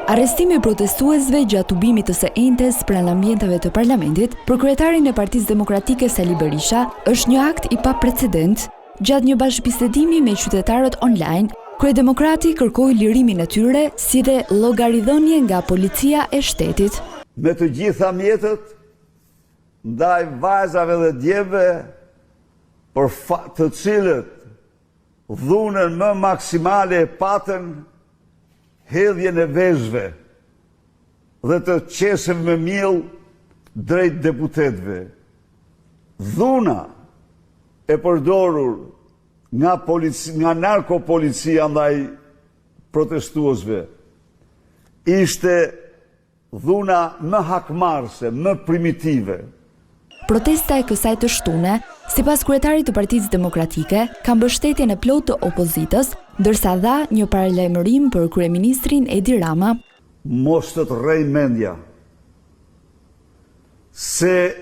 Arrestimi i protestuesve gjatë tubimit të së entes pranë ambienteve të parlamentit për kryetarin e Partisë Demokratike Sali Berisha është një akt i paprecedent. Gjatë një bashkëbisedimi me qytetarët online, Kryedemokrati kërkoi lirimin e tyre si dhe llogaridhënie nga policia e shtetit. Me të gjitha mjetët ndaj vajzave dhe djemve për të cilët dhunën më maksimale e patën hedhjen e vezëve dhe të qesëm me miell drejt deputetëve. Dhuna e përdorur nga narkopolicia ndaj protestuesve ishte dhuna më hakmarrëse, më primitive. Protesta e kësaj të shtune, sipas kryetarit të Partisë Demokratike, ka mbështetjen e plotë të opozitës, ndërsa dha një paralajmërim për kryeministrin Edi Rama. Mos të rrej mendja se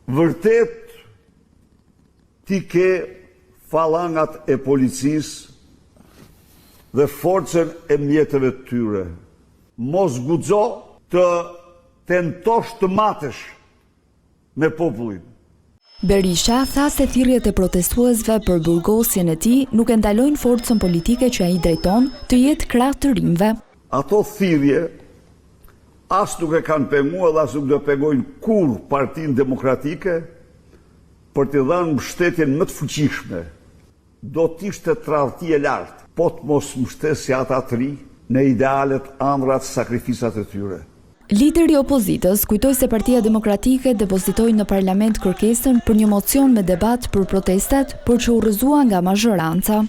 vërtet ti ke falangat e policisë dhe forcën e mjetëve të tyre. Mos guxo të tentosh të matesh me popullin. Berisha tha se thirrjet e protestuesve për burgosjen e tij nuk e ndalojnë forcën politike që ai drejton të jetë krah të rinjve. Ato thirrje as nuk e kanë penguar dhe as nuk do pengojnë kurrë Partinë Demokratike për t'i dhënë mbështetjen më të fuqishme. Do t'ishte tradhti e lartë, po të mos mbështesja ata të ri në idealet, ëndrat, sakrifisat e tyre. Lideri i opozitës kujtoi se Partia Demokratike depozitoi në parlament kërkesën për një mocion me debat për protestat, por që u rrëzua nga mazhoranca.